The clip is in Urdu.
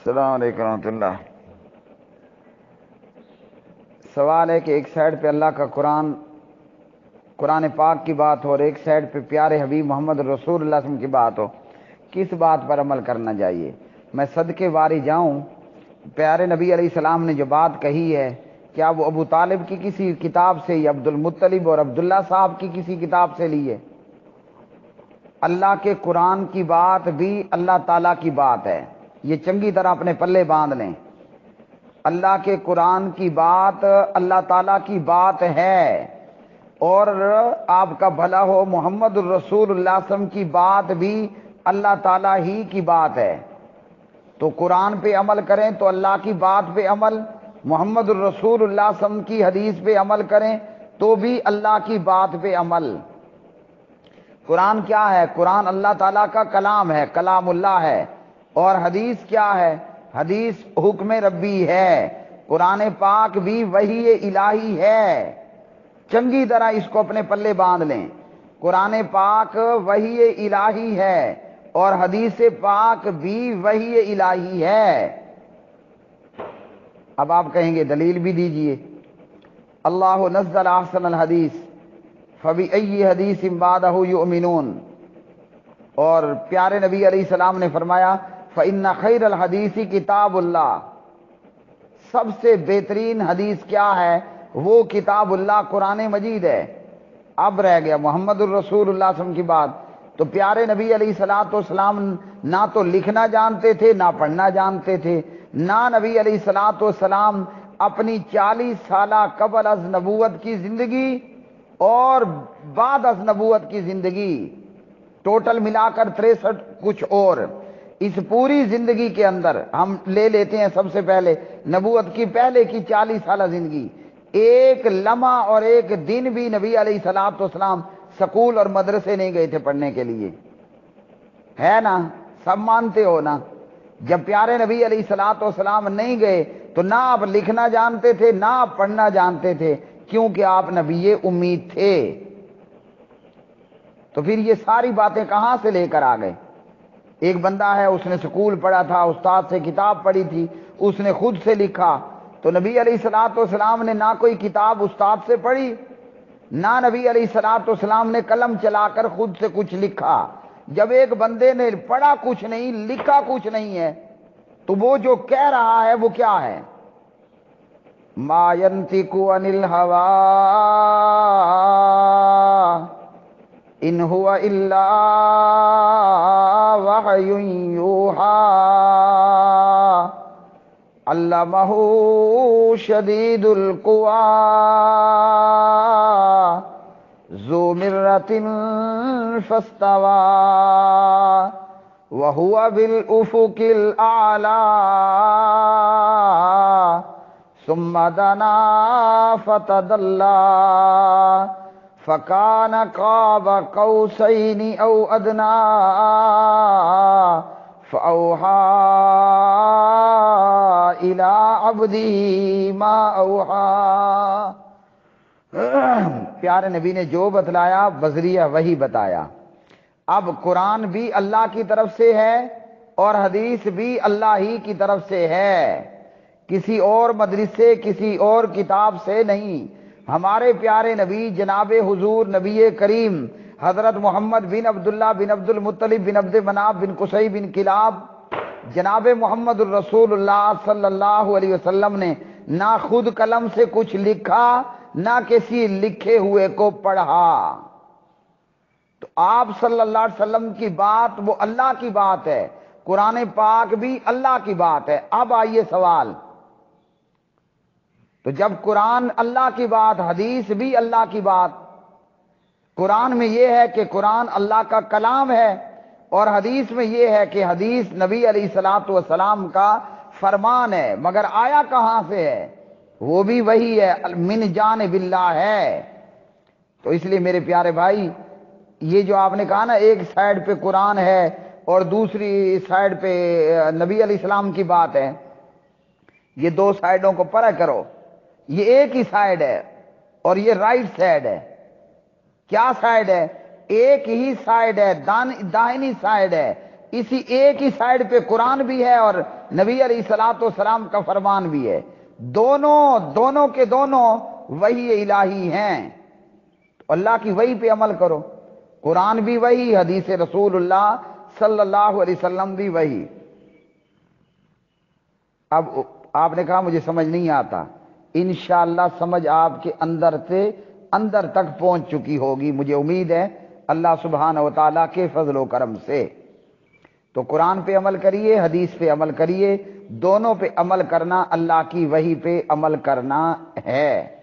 السلام علیکم ورحمۃ اللہ۔ سوال ہے کہ ایک سائڈ پہ اللہ کا قرآن پاک کی بات ہو اور ایک سائڈ پہ پیارے حبیب محمد رسول اللہ صلی اللہ علیہ وسلم کی بات ہو، کس بات پر عمل کرنا چاہیے؟ میں صدقے واری جاؤں، پیارے نبی علیہ السلام نے جو بات کہی ہے، کیا وہ ابو طالب کی کسی کتاب سے یا عبد المطلب اور عبداللہ صاحب کی کسی کتاب سے لی ہے؟ اللہ کے قرآن کی بات بھی اللہ تعالیٰ کی بات ہے، یہ چنگی طرح اپنے پلے باندھ لیں۔ اللہ کے قرآن کی بات اللہ تعالیٰ کی بات ہے، اور آپ کا بھلا ہو محمد الرسول اللہ صلی اللہ علیہ وسلم کی بات بھی اللہ تعالیٰ ہی کی بات ہے۔ تو قرآن پہ عمل کریں تو اللہ کی بات پہ عمل، محمد الرسول اللہ صلی اللہ علیہ وسلم کی حدیث پہ عمل کریں تو بھی اللہ کی بات پہ عمل۔ قرآن کیا ہے؟ قرآن اللہ تعالیٰ کا کلام ہے، کلام اللہ ہے۔ اور حدیث کیا ہے؟ حدیث حکم ربی ہے۔ قرآن پاک بھی وحی الہی ہے، چنگی طرح اس کو اپنے پلے باندھ لیں۔ قرآن پاک وحی الہی ہے اور حدیث پاک بھی وحی الہی ہے۔ اب آپ کہیں گے دلیل بھی دیجئے۔ اللہ نزل احسن الحدیث فبأی حدیث بعدہ یؤمنون، اور پیارے نبی علیہ السلام نے فرمایا فإن خیر الحدیث کتاب اللہ، سب سے بہترین حدیث کیا ہے؟ وہ کتاب اللہ قرآن مجید ہے۔ اب رہ گیا محمد الرسول اللہ صلی اللہ علیہ وسلم کی بات، تو پیارے نبی علیہ الصلوۃ والسلام نہ تو لکھنا جانتے تھے نہ پڑھنا جانتے تھے، نہ نبی علیہ الصلوۃ والسلام اپنی 40 سالہ قبل از نبوت کی زندگی اور بعد از نبوت کی زندگی، ٹوٹل ملا کر 63 کچھ اور، اس پوری زندگی کے اندر ہم لے لیتے ہیں سب سے پہلے نبوت کی پہلے کی 40 سالہ زندگی، ایک لمحہ اور ایک دن بھی نبی علیہ الصلوۃ والسلام سکول اور مدرسے نہیں گئے تھے پڑھنے کے لیے، ہے نا؟ سب مانتے ہو نا؟ جب پیارے نبی علیہ الصلوۃ والسلام نہیں گئے تو نہ آپ لکھنا جانتے تھے نہ آپ پڑھنا جانتے تھے، کیونکہ آپ نبی امید تھے۔ تو پھر یہ ساری باتیں کہاں سے لے کر آ گئے؟ ایک بندہ ہے، اس نے سکول پڑھا تھا، استاد سے کتاب پڑھی تھی، اس نے خود سے لکھا، تو نبی علیہ الصلوۃ والسلام نے نہ کوئی کتاب استاد سے پڑھی، نہ نبی علیہ الصلوۃ والسلام نے قلم چلا کر خود سے کچھ لکھا۔ جب ایک بندے نے پڑھا کچھ نہیں، لکھا کچھ نہیں ہے، تو وہ جو کہہ رہا ہے وہ کیا ہے؟ ما ينطق عن الهوى ان هو الا وحی یوحی علمہ شدید القوی ذو مرۃ فاستوی وهو بالافق الاعلی ثم دنا فتدلى فكان قاب قوسين او ادنى فاوحى الى عبده ما اوحى۔ پیارے نبی نے جو بتلایا بذریعہ وحی بتایا۔ اب قرآن بھی اللہ کی طرف سے ہے اور حدیث بھی اللہ ہی کی طرف سے ہے، کسی اور مدرسے کسی اور کتاب سے نہیں۔ ہمارے پیارے نبی جناب حضور نبی کریم حضرت محمد بن عبداللہ بن عبد المطلب بن عبد مناف بن قصی بن کلاب، جناب محمد الرسول اللہ صلی اللہ علیہ وسلم نے نہ خود قلم سے کچھ لکھا نہ کسی لکھے ہوئے کو پڑھا۔ تو آپ صلی اللہ علیہ وسلم کی بات وہ اللہ کی بات ہے، قرآن پاک بھی اللہ کی بات ہے۔ اب آئیے سوال، تو جب قرآن اللہ کی بات، حدیث بھی اللہ کی بات، قرآن میں یہ ہے کہ قرآن اللہ کا کلام ہے اور حدیث میں یہ ہے کہ حدیث نبی علیہ الصلوۃ والسلام کا فرمان ہے، مگر آیا کہاں سے ہے؟ وہ بھی وہی ہے، من جانب اللہ ہے۔ تو اس لیے میرے پیارے بھائی، یہ جو آپ نے کہا نا ایک سائیڈ پہ قرآن ہے اور دوسری سائیڈ پہ نبی علیہ السلام کی بات ہے، یہ دو سائیڈوں کو پرکھ کرو، یہ ایک ہی سائیڈ ہے اور یہ رائٹ سائیڈ ہے۔ کیا سائیڈ ہے؟ ایک ہی سائیڈ ہے، داہنی سائیڈ ہے، اسی ایک ہی سائڈ پہ قرآن بھی ہے اور نبی علیہ الصلوۃ والسلام کا فرمان بھی ہے، دونوں کے دونوں وحی الہی ہیں۔ تو اللہ کی وحی پہ عمل کرو، قرآن بھی وحی، حدیث رسول اللہ صلی اللہ علیہ وسلم بھی وحی۔ اب آپ نے کہا مجھے سمجھ نہیں آتا، انشاءاللہ سمجھ آپ کے اندر سے اندر تک پہنچ چکی ہوگی، مجھے امید ہے اللہ سبحانہ و تعالیٰ کے فضل و کرم سے۔ تو قرآن پہ عمل کریے، حدیث پہ عمل کریے، دونوں پہ عمل کرنا اللہ کی وحی پہ عمل کرنا ہے۔